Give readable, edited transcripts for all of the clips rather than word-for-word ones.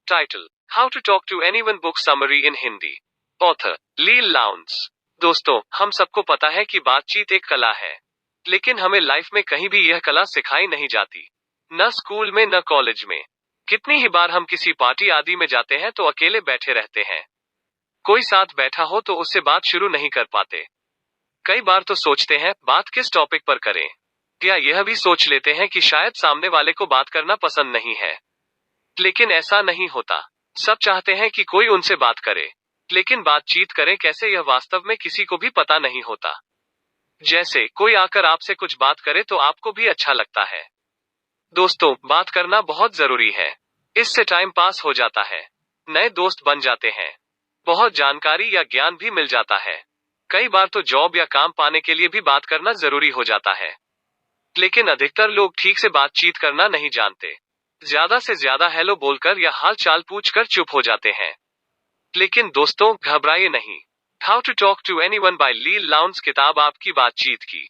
Title: How to Talk to Anyone Book Summary in Hindi. Author: Leil Lowndes. दोस्तों, हम सबको पता है कि बातचीत एक कला है, लेकिन हमें लाइफ में कहीं भी यह कला सिखाई नहीं जाती, न स्कूल में न कॉलेज में। कितनी ही बार हम किसी पार्टी आदि में जाते हैं तो अकेले बैठे रहते हैं। कोई साथ बैठा हो तो उससे बात शुरू नहीं कर पाते। कई बार तो सोचते हैं बात किस टॉपिक पर करें, या यह भी सोच लेते हैं कि शायद सामने वाले को बात करना पसंद नहीं है। लेकिन ऐसा नहीं होता। सब चाहते हैं कि कोई उनसे बात करे, लेकिन बातचीत करें कैसे यह वास्तव में किसी को भी पता नहीं होता। जैसे कोई आकर आपसे कुछ बात करे तो आपको भी अच्छा लगता है। दोस्तों, बात करना बहुत जरूरी है। इससे टाइम पास हो जाता है, नए दोस्त बन जाते हैं, बहुत जानकारी या ज्ञान भी मिल जाता है। कई बार तो जॉब या काम पाने के लिए भी बात करना जरूरी हो जाता है। लेकिन अधिकतर लोग ठीक से बातचीत करना नहीं जानते। ज्यादा से ज्यादा हेलो बोलकर या हाल चाल पूछकर चुप हो जाते हैं। लेकिन दोस्तों, घबराइए नहीं। How to talk to anyone by Leil Lowndes किताब आपकी बातचीत की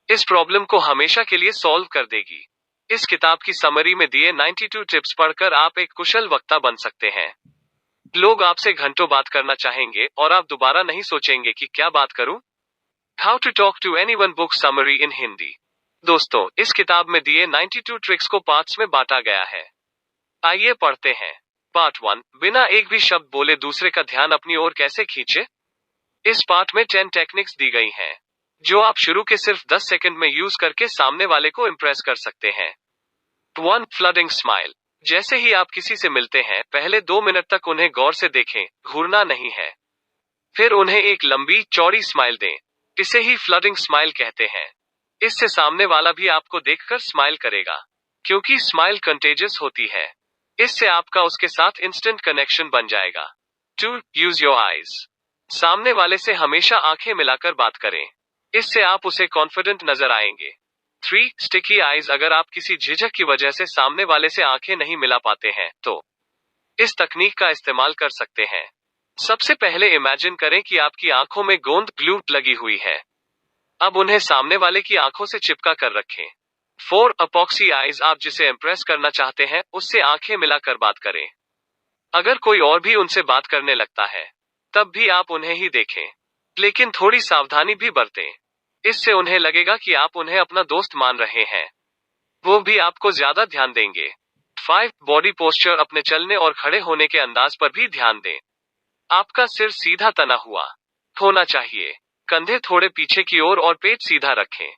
इस प्रॉब्लम को हमेशा के लिए सॉल्व कर देगी। इस किताब की समरी में दिए 92 टिप्स पढ़कर आप एक कुशल वक्ता बन सकते हैं। लोग आपसे घंटों बात करना चाहेंगे और आप दोबारा नहीं सोचेंगे कि क्या बात करूं। How to talk to anyone book summary in Hindi. दोस्तों, इस किताब में दिए 92 ट्रिक्स को पार्ट्स में बांटा गया है। आइए पढ़ते हैं। पार्ट 1: बिना एक भी शब्द बोले दूसरे का ध्यान अपनी ओर कैसे खींचे। इस पार्ट में 10 टेक्निक्स दी गई हैं, जो आप शुरू के सिर्फ 10 सेकंड में यूज करके सामने वाले को इम्प्रेस कर सकते हैं। 1. Flooding smile. जैसे ही आप किसी से मिलते हैं, पहले 2 मिनट तक उन्हें गौर से देखें, घूरना नहीं है। फिर उन्हें एक लंबी चौड़ी स्माइल दें। इसे ही फ्लडिंग स्माइल कहते हैं। इससे सामने वाला भी आपको देखकर स्माइल करेगा, क्योंकि स्माइल कंटेजियस होती है। इससे आपका उसके साथ इंस्टेंट कनेक्शन बन जाएगा। 2. Use your eyes. सामने वाले से हमेशा आंखें मिलाकर बात करें। इससे आप उसे कॉन्फिडेंट नजर आएंगे। 3. Sticky eyes. अगर आप किसी झिझक की वजह से सामने वाले से आंखें नहीं मिला पाते हैं, तो इस तकनीक का इस्तेमाल कर सकते हैं। सबसे पहले इमेजिन करें कि आपकी आंखों में गोंद ग्लू लगी हुई है। अब उन्हें सामने वाले की आंखों से चिपका कर रखें। 4. Epoxy eyes. आप जिसे इम्प्रेस करना चाहते हैं, उससे आंखें मिलाकर बात करें। अगर कोई और भी उनसे बात करने लगता है, तब भी आप उन्हें ही देखें, लेकिन थोड़ी सावधानी भी बरतें। इससे उन्हें लगेगा कि आप उन्हें अपना दोस्त मान रहे हैं। वो भी आपको ज्यादा ध्यान देंगे। 5. Body posture. अपने चलने और खड़े होने के अंदाज पर भी ध्यान दें। आपका सिर सीधा तना हुआ होना चाहिए, कंधे थोड़े पीछे की ओर और पेट सीधा रखें।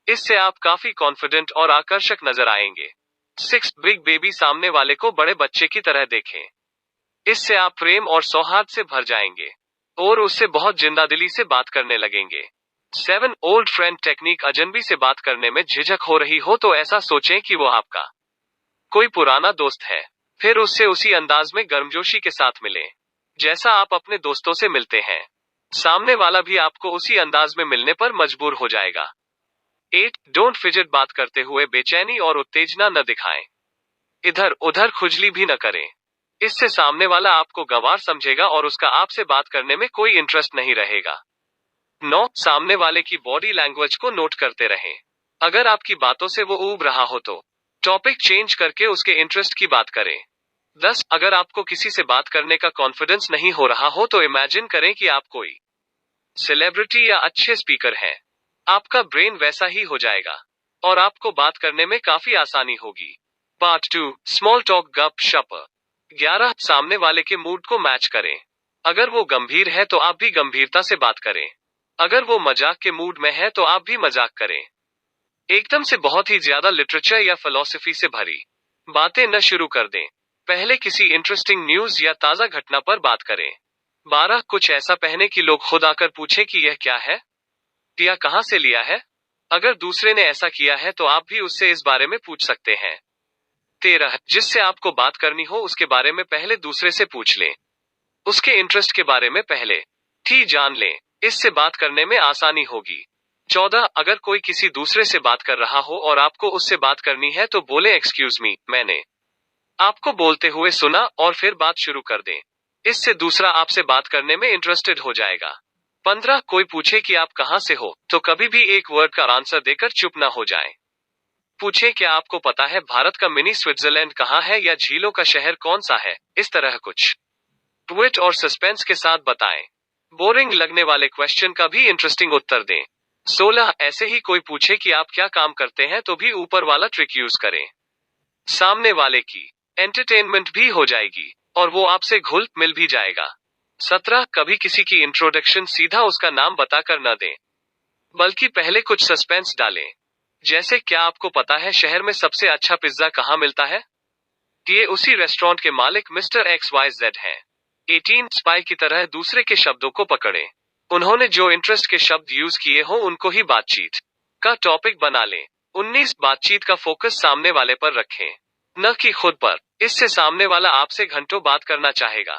इससे आप काफी कॉन्फिडेंट और आकर्षक नजर आएंगे। 6. Big baby. सामने वाले को बड़े बच्चे की तरह देखें। इससे आप प्रेम और सौहार्द से भर जाएंगे और उससे बहुत जिंदादिली से बात करने लगेंगे। 7. Old friend technique. अजनबी से बात करने में झिझक हो रही हो तो ऐसा सोचें कि वो आपका कोई पुराना दोस्त है। फिर उससे उसी अंदाज में गर्मजोशी के साथ मिलें, जैसा आप अपने दोस्तों से मिलते हैं। सामने वाला भी आपको उसी अंदाज में मिलने पर मजबूर हो जाएगा। 8. Don't fidget. बात करते हुए बेचैनी और उत्तेजना न दिखाएं। इधर उधर खुजली भी न करें। इससे सामने वाला आपको गंवार समझेगा और उसका आपसे बात करने में कोई इंटरेस्ट नहीं रहेगा। 9. सामने वाले की बॉडी लैंग्वेज को नोट करते रहें। अगर आपकी बातों से वो ऊब रहा हो तो टॉपिक चेंज करके उसके इंटरेस्ट की बात करें। 10. अगर आपको किसी से बात करने का कॉन्फिडेंस नहीं हो रहा हो तो इमेजिन करें कि आप कोई सेलिब्रिटी या अच्छे स्पीकर हैं। आपका ब्रेन वैसा ही हो जाएगा और आपको बात करने में काफी आसानी होगी। पार्ट 2: स्मॉल टॉक गप शप। 11. सामने वाले के मूड को मैच करें। अगर वो गंभीर है तो आप भी गंभीरता से बात करें। अगर वो मजाक के मूड में है तो आप भी मजाक करें। एकदम से बहुत ही ज्यादा लिटरेचर या फिलॉसफी से भरी बातें न शुरू कर दें। पहले किसी इंटरेस्टिंग न्यूज या ताजा घटना पर बात करें। 12. कुछ ऐसा पहने कि लोग खुद आकर पूछें कि यह क्या है या कहां से लिया है। अगर दूसरे ने ऐसा किया है तो आप भी उससे इस बारे में पूछ सकते हैं। 13. जिससे आपको बात करनी हो उसके बारे में पहले दूसरे से पूछ लें। उसके इंटरेस्ट के बारे में पहले ही जान लें। इससे बात करने में आसानी होगी। 14. अगर कोई किसी दूसरे से बात कर रहा हो और आपको उससे बात करनी है तो बोले, एक्सक्यूज मी, मैंने आपको बोलते हुए सुना, और फिर बात शुरू कर दें। इससे दूसरा आपसे बात करने में इंटरेस्टेड हो जाएगा। 15. कोई पूछे कि आप कहां से हो तो कभी भी एक वर्ड का आंसर देकर चुप ना हो जाएं। पूछे क्या आपको पता है भारत का मिनी स्विट्जरलैंड कहाँ है, या झीलों का शहर कौन सा है, इस तरह कुछ ट्विट और सस्पेंस के साथ बताएं। बोरिंग लगने वाले क्वेश्चन का भी इंटरेस्टिंग उत्तर दें। 16 ऐसे ही कोई पूछे कि आप क्या काम करते हैं तो भी ऊपर वाला ट्रिक यूज करें। सामने वाले की एंटरटेनमेंट भी हो जाएगी और वो आपसे घुल मिल भी जाएगा। 17 कभी किसी की इंट्रोडक्शन सीधा उसका नाम बताकर न दें, बल्कि पहले कुछ सस्पेंस डालें। जैसे क्या आपको पता है शहर में सबसे अच्छा पिज्जा कहाँ मिलता है? ये उसी रेस्टोरेंट के मालिक मिस्टर XYZ हैं। 18 स्पाई की तरह दूसरे के शब्दों को पकड़ें। उन्होंने जो इंटरेस्ट के शब्द यूज किए हो उनको ही बातचीत का टॉपिक बना लें। 19 बातचीत का फोकस सामने वाले पर रखें, न कि खुद पर। इससे सामने वाला आपसे घंटों बात करना चाहेगा।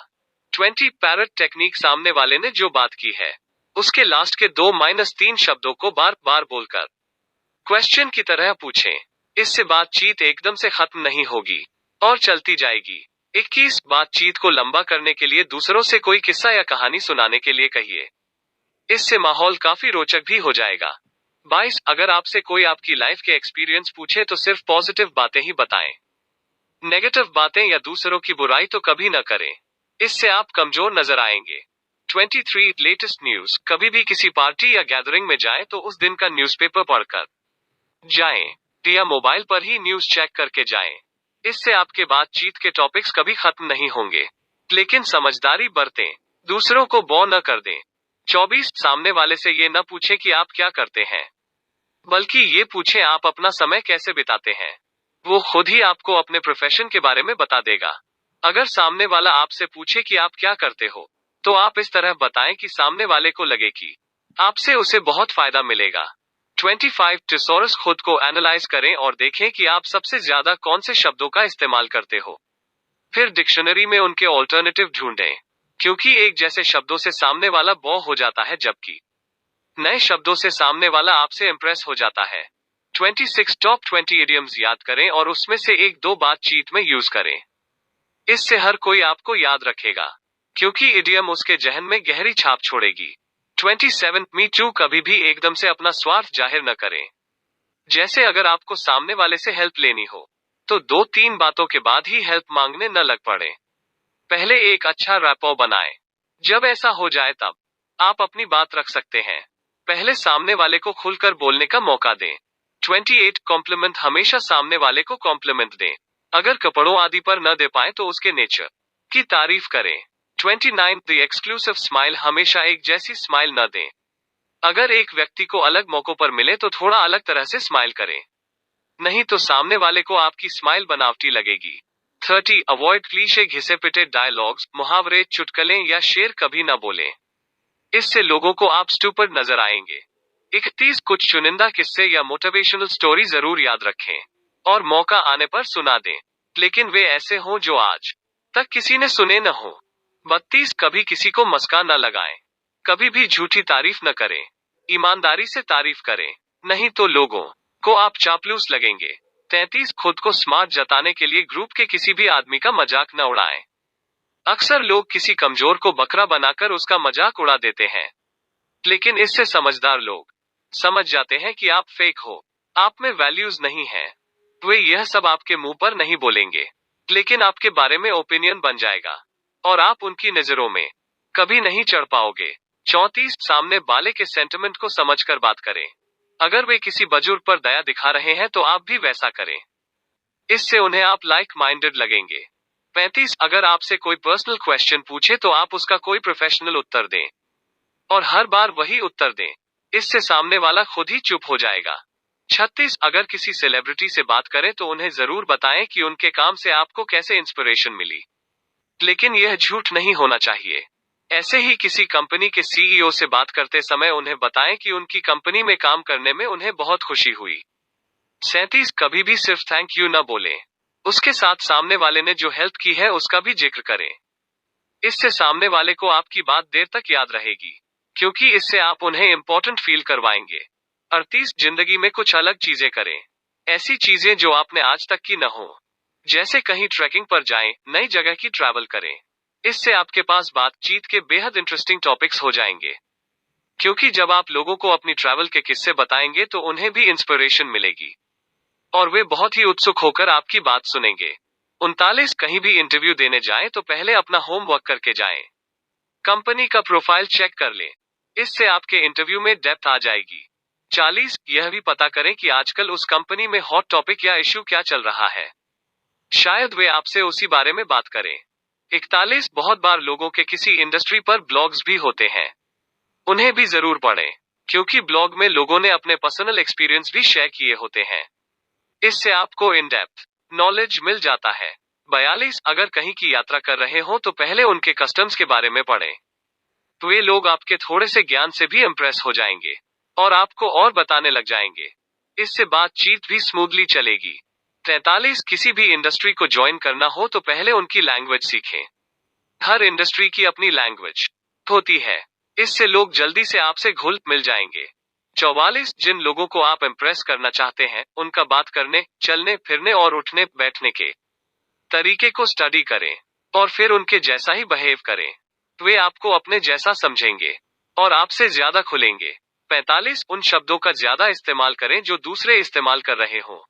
20 पैरट टेक्निक, सामने वाले ने जो बात की है उसके लास्ट के 2-3 शब्दों को बार बार बोलकर क्वेश्चन की तरह पूछें। इससे बातचीत एकदम से खत्म नहीं होगी और चलती जाएगी। 21 बातचीत को लंबा करने के लिए दूसरों से कोई किस्सा या कहानी सुनाने के लिए कहिए। इससे माहौल काफी रोचक भी हो जाएगा। 22 अगर आपसे कोई आपकी लाइफ के एक्सपीरियंस पूछे तो सिर्फ पॉजिटिव बातें ही बताएं। नेगेटिव बातें या दूसरों की बुराई तो कभी न करें, इससे आप कमजोर नजर आएंगे। 23 लेटेस्ट न्यूज, कभी भी किसी पार्टी या गैदरिंग में जाएं तो उस दिन का न्यूज़पेपर पढ़कर जाएं या मोबाइल पर ही न्यूज चेक करके जाएं। इससे आपके बातचीत के टॉपिक्स कभी खत्म नहीं होंगे। लेकिन समझदारी बरतें, दूसरों को बोर न कर दें। 24 सामने वाले से ये न पूछे कि आप क्या करते हैं, बल्कि ये पूछे आप अपना समय कैसे बिताते हैं। वो खुद ही आपको अपने प्रोफेशन के बारे में बता देगा। अगर सामने वाला आपसे पूछे कि आप क्या करते हो, तो आप इस तरह बताएं कि सामने वाले को लगे कि आपसे उसे बहुत फायदा मिलेगा। 25 टिसोरस, खुद को एनालाइज करें और देखें कि आप सबसे ज्यादा कौन से शब्दों का इस्तेमाल करते हो। फिर डिक्शनरी में उनके ऑल्टरनेटिव ढूंढें, क्योंकि एक जैसे शब्दों से सामने वाला बोर हो जाता है, जबकि नए शब्दों से सामने वाला आपसे इंप्रेस हो जाता है। 26 टॉप 20 इडियम्स याद करें और उसमें से 1-2 बातचीत में यूज करें। इससे हर कोई आपको याद रखेगा, क्योंकि इडियम उसके जहन में गहरी छाप छोड़ेगी। 27 मी टू, कभी भी एकदम से अपना स्वार्थ जाहिर न करें। जैसे अगर आपको सामने वाले से हेल्प लेनी हो तो 2-3 बातों के बाद ही हेल्प मांगने न लग पड़े। पहले एक अच्छा रैपो बनाएं। जब ऐसा हो जाए तब आप अपनी बात रख सकते हैं। पहले सामने वाले को खुलकर बोलने का मौका दें। 28 कॉम्प्लीमेंट, हमेशा सामने वाले को कॉम्प्लीमेंट दें। अगर कपड़ों आदि पर न दे पाए तो उसके नेचर की तारीफ करें। 29 द एक्सक्लूसिव स्माइल, हमेशा एक जैसी स्माइल न दें। अगर एक व्यक्ति को अलग मौकों पर मिले तो थोड़ा अलग तरह से स्माइल करें, नहीं तो सामने वाले को आपकी स्माइल बनावटी लगेगी। 30 अवॉइड क्लीशे, घिसे पिटे डायलॉग्स, मुहावरे, चुटकुले या शेर कभी न बोलें। इससे लोगों को आप स्टूपिड नजर आएंगे। 31 कुछ चुनिंदा किस्से या मोटिवेशनल स्टोरी जरूर याद रखें और मौका आने पर सुना दें, लेकिन वे ऐसे हों जो आज तक किसी ने सुने न हो। 32 कभी किसी को मस्का न लगाएं, कभी भी झूठी तारीफ न करें, ईमानदारी से तारीफ करें, नहीं तो लोगों को आप चापलूस लगेंगे। 33 खुद को स्मार्ट जताने के लिए ग्रुप के किसी भी आदमी का मजाक न उड़ाएं। अक्सर लोग किसी कमजोर को बकरा बनाकर उसका मजाक उड़ा देते हैं, लेकिन इससे समझदार लोग समझ जाते हैं कि आप फेक हो, आप में वैल्यूज नहीं है। वे यह सब आपके मुंह पर नहीं बोलेंगे, लेकिन आपके बारे में ओपिनियन बन जाएगा और आप उनकी नजरों में कभी नहीं चढ़ पाओगे। 34 सामने वाले के सेंटिमेंट को समझकर बात करें। अगर वे किसी बुजुर्ग पर दया दिखा रहे हैं तो आप भी वैसा करें, इससे उन्हें आप लाइक माइंडेड लगेंगे। 35 अगर आपसे कोई पर्सनल क्वेश्चन पूछे तो आप उसका कोई प्रोफेशनल उत्तर दें और हर बार वही उत्तर दें, इससे सामने वाला खुद ही चुप हो जाएगा। 36 अगर किसी सेलिब्रिटी से बात करें तो उन्हें जरूर बताएं कि उनके काम से आपको कैसे इंस्पिरेशन मिली, लेकिन यह झूठ नहीं होना चाहिए। ऐसे ही किसी कंपनी के CEO से बात करते समय उन्हें बताएं कि उनकी कंपनी में काम करने में उन्हें बहुत खुशी हुई। 37 कभी भी सिर्फ थैंक यू न बोलें, उसके साथ सामने वाले ने जो हेल्प की है उसका भी जिक्र करें। इससे सामने वाले को आपकी बात देर तक याद रहेगी, क्योंकि इससे आप उन्हें इंपॉर्टेंट फील करवाएंगे। 38 जिंदगी में कुछ अलग चीजें करें, ऐसी चीजें जो आपने आज तक की न हो, जैसे कहीं ट्रैकिंग पर जाएं, नई जगह की ट्रैवल करें। इससे आपके पास बातचीत के बेहद इंटरेस्टिंग टॉपिक्स हो जाएंगे, क्योंकि जब आप लोगों को अपनी ट्रैवल के किस्से बताएंगे तो उन्हें भी इंस्पिरेशन मिलेगी और वे बहुत ही उत्सुक होकर आपकी बात सुनेंगे। 39 कहीं भी इंटरव्यू देने जाएं तो पहले अपना होमवर्क करके जाएं। कंपनी का प्रोफाइल चेक कर लें, इससे आपके इंटरव्यू में डेप्थ आ जाएगी। 40 यह भी पता करें कि आजकल उस कंपनी में हॉट टॉपिक या इश्यू क्या चल रहा है, शायद वे आपसे उसी बारे में बात करें। 41 बहुत बार लोगों के किसी इंडस्ट्री पर ब्लॉग्स भी होते हैं, उन्हें भी जरूर पढ़ें, क्योंकि ब्लॉग में लोगों ने अपने पर्सनल एक्सपीरियंस भी शेयर किए होते हैं। इससे आपको इन डेप्थ नॉलेज मिल जाता है। 42 अगर कहीं की यात्रा कर रहे हो तो पहले उनके कस्टम्स के बारे में पढ़ें, तो वे लोग आपके थोड़े से ज्ञान से भी इंप्रेस हो जाएंगे और आपको और बताने लग जाएंगे। इससे बातचीत भी स्मूथली चलेगी। 43 किसी भी इंडस्ट्री को ज्वाइन करना हो तो पहले उनकी लैंग्वेज सीखें। हर इंडस्ट्री की अपनी लैंग्वेज होती है, इससे लोग जल्दी से आपसे घुल मिल जाएंगे। 44 जिन लोगों को आप इम्प्रेस करना चाहते हैं उनका बात करने, चलने फिरने और उठने बैठने के तरीके को स्टडी करें और फिर उनके जैसा ही बिहेव करें। वे आपको अपने जैसा समझेंगे और आपसे ज्यादा खुलेंगे। 45 उन शब्दों का ज्यादा इस्तेमाल करें जो दूसरे इस्तेमाल कर रहे हो,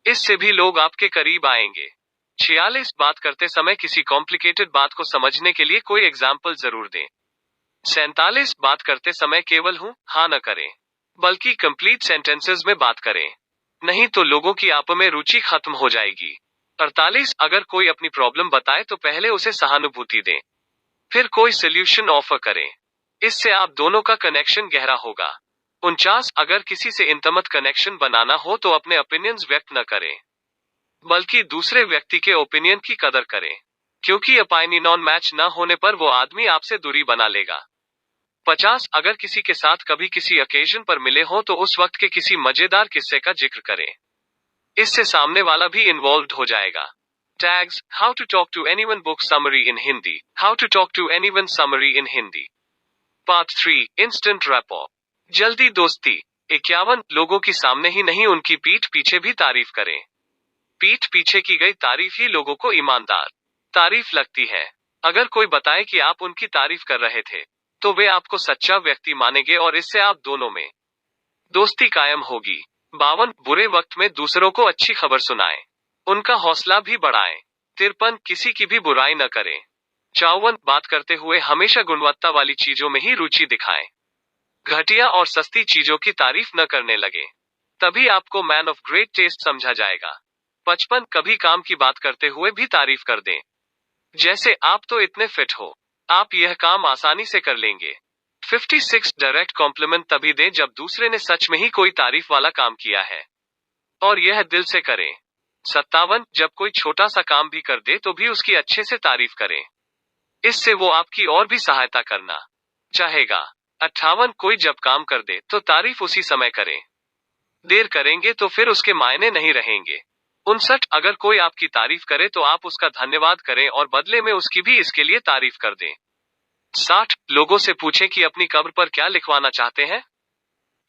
इससे भी लोग आपके करीब आएंगे। 46 बात करते समय किसी कॉम्प्लिकेटेड बात को समझने के लिए कोई एग्जाम्पल जरूर दें। 47 बात करते समय केवल हूं हाँ न करें, बल्कि कंप्लीट सेंटेंसेस में बात करें, नहीं तो लोगों की आप में रुचि खत्म हो जाएगी। 48 अगर कोई अपनी प्रॉब्लम बताए तो पहले उसे सहानुभूति दें, फिर कोई सोल्यूशन ऑफर करें, इससे आप दोनों का कनेक्शन गहरा होगा। 49 अगर किसी से इंटमत कनेक्शन बनाना हो तो अपने ओपिनियंस व्यक्त न करें, बल्कि दूसरे व्यक्ति के ओपिनियन की कदर करें, क्योंकि ओपिनियन मैच न होने पर वो आदमी आपसे दूरी बना लेगा। 50 अगर किसी के साथ कभी किसी ओकेजन पर मिले हो तो उस वक्त के किसी मजेदार किस्से का जिक्र करें, इससे सामने वाला भी इन्वॉल्व हो जाएगा। Tags how to talk to anyone book summary in Hindi, how to talk to anyone summary in Hindi. Part 3 instant rapport, जल्दी दोस्ती। 51 लोगों की सामने ही नहीं उनकी पीठ पीछे भी तारीफ करें। पीठ पीछे की गई तारीफ ही लोगों को ईमानदार तारीफ लगती है। अगर कोई बताए कि आप उनकी तारीफ कर रहे थे तो वे आपको सच्चा व्यक्ति मानेंगे और इससे आप दोनों में दोस्ती कायम होगी। 52 बुरे वक्त में दूसरों को अच्छी खबर सुनाएं, उनका हौसला भी बढ़ाएं। 53 किसी की भी बुराई न करें। 54 बात करते हुए हमेशा गुणवत्ता वाली चीजों में ही रुचि दिखाएं, घटिया और सस्ती चीजों की तारीफ न करने लगे, तभी आपको मैन ऑफ ग्रेट टेस्ट समझा जाएगा। 55 कभी काम की बात करते हुए भी तारीफ कर दें, जैसे आप तो इतने फिट हो, आप यह काम आसानी से कर लेंगे। 56 डायरेक्ट कॉम्प्लीमेंट तभी दें जब दूसरे ने सच में ही कोई तारीफ वाला काम किया है और यह दिल से करें। 57 जब कोई छोटा सा काम भी कर दे तो भी उसकी अच्छे से तारीफ करें, इससे वो आपकी और भी सहायता करना चाहेगा। 58 कोई जब काम कर दे तो तारीफ उसी समय करें, देर करेंगे तो फिर उसके मायने नहीं रहेंगे। 59 अगर कोई आपकी तारीफ करे तो आप उसका धन्यवाद करें और बदले में उसकी भी इसके लिए तारीफ कर दें। 60 लोगों से पूछें कि अपनी कब्र पर क्या लिखवाना चाहते हैं,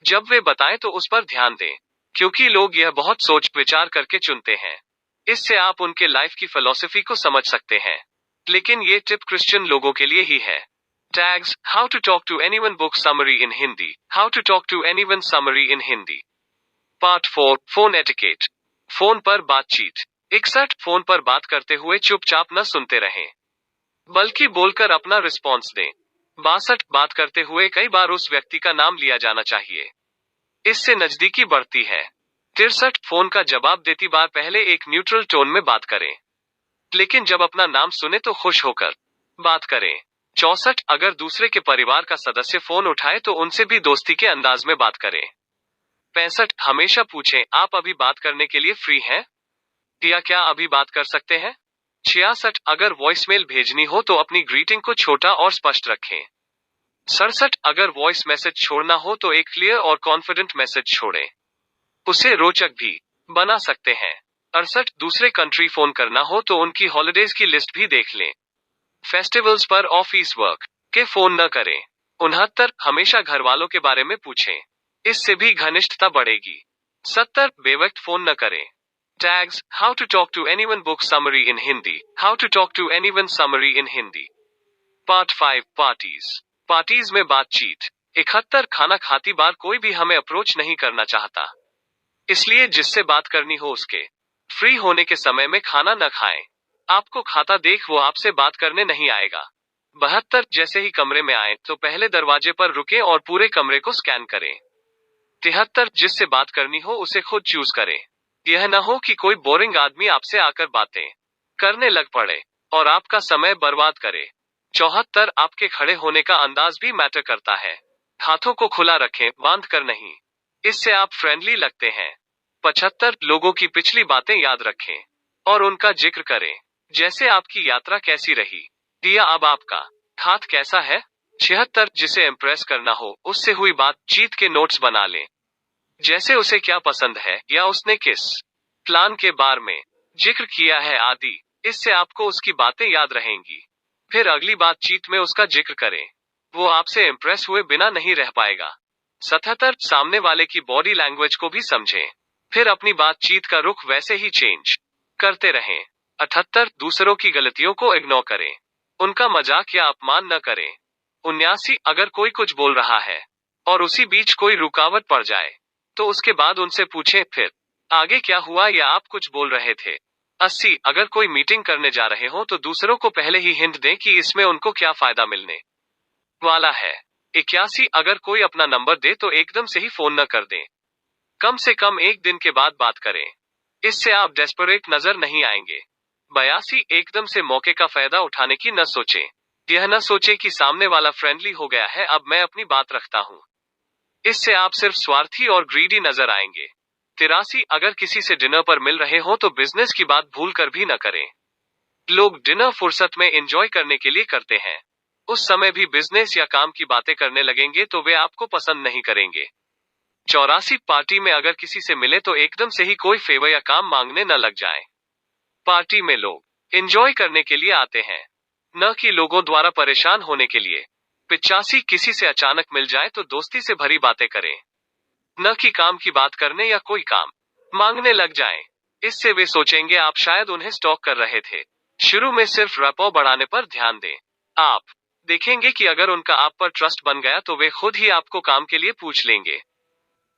जब वे बताएं तो उस पर ध्यान दें, क्योंकि लोग यह बहुत सोच विचार करके चुनते हैं। इससे आप उनके लाइफ की फिलॉसफी को समझ सकते हैं, लेकिन ये टिप क्रिश्चियन लोगों के लिए ही है। Tags how to talk to anyone book summary in Hindi, how to talk to anyone summary in Hindi. Part 4 phone etiquette, phone पर बातचीत। 61 फोन पर बात करते हुए चुपचाप न सुनते रहें, बल्कि बोलकर अपना रिस्पॉन्स दें। 62 बात करते हुए कई बार उस व्यक्ति का नाम लिया जाना चाहिए, इससे नजदीकी बढ़ती है। 63 फोन का जवाब देती बार पहले एक न्यूट्रल टोन में बात करें, लेकिन जब अपना नाम सुने तो खुश होकर बात करें। 64 अगर दूसरे के परिवार का सदस्य फोन उठाए तो उनसे भी दोस्ती के अंदाज में बात करें। 65 हमेशा पूछें आप अभी बात करने के लिए फ्री हैं या क्या अभी बात कर सकते हैं। 66 अगर वॉइसमेल भेजनी हो तो अपनी ग्रीटिंग को छोटा और स्पष्ट रखें। 67 अगर वॉइस मैसेज छोड़ना हो तो एक क्लियर और कॉन्फिडेंट मैसेज छोड़ें, उसे रोचक भी बना सकते हैं। 68 दूसरे कंट्री फोन करना हो तो उनकी हॉलिडेज की लिस्ट भी देख लें। फेस्टिवल्स पर ऑफिस वर्क के फोन न करें। 69 हमेशा घर वालों के बारे में पूछें, इससे भी घनिष्ठता बढ़ेगी। 70 बेवक्त फोन न करें। Tags how to talk to anyone book summary in Hindi, how to talk to anyone summary in Hindi. Part 5 parties, parties में बातचीत। 71 खाना खाती बार कोई भी हमें अप्रोच नहीं करना चाहता, इसलिए जिससे बात करनी हो उसके फ्री होने के समय में खाना न खाएं। आपको खाता देख वो आपसे बात करने नहीं आएगा। 72 जैसे ही कमरे में आए तो पहले दरवाजे पर रुके और पूरे कमरे को स्कैन करें। 73 जिससे बात करनी हो उसे खुद चूज करें। यह न हो कि कोई बोरिंग आदमी आपसे आकर बातें करने लग पड़े और आपका समय बर्बाद करे। 74 आपके खड़े होने का अंदाज भी मैटर करता है। हाथों को खुला रखें, बांध कर नहीं। इससे आप फ्रेंडली लगते हैं। 75 लोगों की पिछली बातें याद रखें और उनका जिक्र करें। जैसे आपकी यात्रा कैसी रही या अब आपका हाथ कैसा है। 76 जिसे इम्प्रेस करना हो उससे हुई बातचीत के नोट्स बना लें। जैसे उसे क्या पसंद है या उसने किस प्लान के बारे में जिक्र किया है आदि। इससे आपको उसकी बातें याद रहेंगी। फिर अगली बातचीत में उसका जिक्र करें। वो आपसे इम्प्रेस हुए बिना नहीं रह पाएगा। 77 सामने वाले की बॉडी लैंग्वेज को भी समझें। फिर अपनी बातचीत का रुख वैसे ही चेंज करते रहें। 78 दूसरों की गलतियों को इग्नोर करें। उनका मजाक या अपमान न करें। 79 अगर कोई कुछ बोल रहा है और उसी बीच कोई रुकावट पड़ जाए तो उसके बाद उनसे पूछें फिर आगे क्या हुआ या आप कुछ बोल रहे थे। 80 अगर कोई मीटिंग करने जा रहे हो तो दूसरों को पहले ही हिंट दें कि इसमें उनको क्या फायदा मिलने वाला है। 81 अगर कोई अपना नंबर दे तो एकदम से ही फोन न कर दें। कम से कम एक दिन के बाद बात करें। इससे आप डेस्परेट नजर नहीं आएंगे। 82 एकदम से मौके का फायदा उठाने की न सोचें। यह न सोचे कि सामने वाला फ्रेंडली हो गया है अब मैं अपनी बात रखता हूँ। इससे आप सिर्फ स्वार्थी और ग्रीडी नजर आएंगे। 83 अगर किसी से डिनर पर मिल रहे हो तो बिजनेस की बात भूल कर भी न करें। लोग डिनर फुर्सत में एंजॉय करने के लिए करते हैं। उस समय भी बिजनेस या काम की बातें करने लगेंगे तो वे आपको पसंद नहीं करेंगे। 84 पार्टी में अगर किसी से मिले तो एकदम से ही कोई फेवर या काम मांगने न लग जाएं। पार्टी में लोग एंजॉय करने के लिए आते हैं, न कि लोगों द्वारा परेशान होने के लिए। 85 किसी से अचानक मिल जाए तो दोस्ती से भरी बातें करें, न कि काम की बात करने या कोई काम मांगने लग जाएं। इससे वे सोचेंगे आप शायद उन्हें स्टॉक कर रहे थे। शुरू में सिर्फ रैपो बढ़ाने पर ध्यान दें। आप देखेंगे कि अगर उनका आप पर ट्रस्ट बन गया तो वे खुद ही आपको काम के लिए पूछ लेंगे।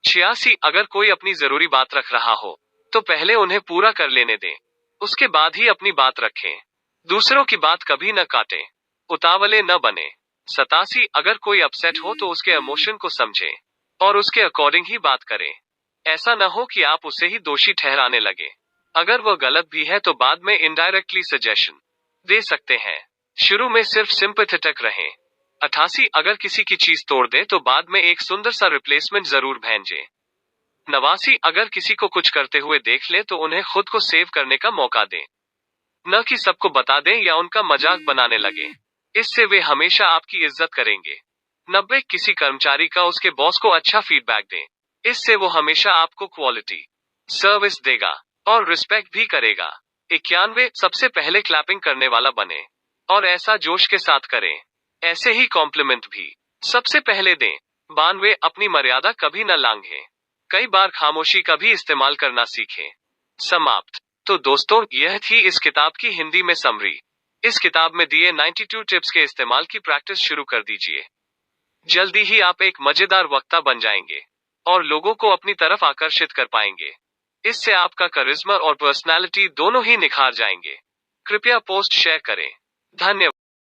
86 अगर कोई अपनी जरूरी बात रख रहा हो तो पहले उन्हें पूरा कर लेने दें, उसके बाद ही अपनी बात रखें। दूसरों की बात कभी न काटें, उतावले न बने। 87 अगर कोई अपसेट हो तो उसके इमोशन को समझें और उसके अकॉर्डिंग ही बात करें। ऐसा न हो कि आप उसे ही दोषी ठहराने लगे। अगर वह गलत भी है तो बाद में इनडायरेक्टली सजेशन दे सकते हैं। शुरू में सिर्फ सिंपैथेटिक रहें। 88 अगर किसी की चीज तोड़ दे तो बाद में एक सुंदर सा रिप्लेसमेंट जरूर भेजें। 89 अगर किसी को कुछ करते हुए देख ले तो उन्हें खुद को सेव करने का मौका दें, न कि सबको बता दें या उनका मजाक बनाने लगे। इससे वे हमेशा आपकी इज्जत करेंगे। 90 किसी कर्मचारी का उसके बॉस को अच्छा फीडबैक दें, इससे वो हमेशा आपको क्वालिटी सर्विस देगा और रिस्पेक्ट भी करेगा। 91 सबसे पहले क्लैपिंग करने वाला बने और ऐसा जोश के साथ करें। ऐसे ही कॉम्प्लीमेंट भी सबसे पहले दें। 92 अपनी मर्यादा कभी न लांघें, कई बार खामोशी का भी इस्तेमाल करना सीखें। समाप्त। तो दोस्तों यह थी इस किताब की हिंदी में समरी। इस किताब में दिए 92 टिप्स के इस्तेमाल की प्रैक्टिस शुरू कर दीजिए। जल्दी ही आप एक मजेदार वक्ता बन जाएंगे और लोगों को अपनी तरफ आकर्षित कर पाएंगे। इससे आपका करिश्मा और पर्सनालिटी दोनों ही निखार जाएंगे। कृपया पोस्ट शेयर करें। धन्यवाद।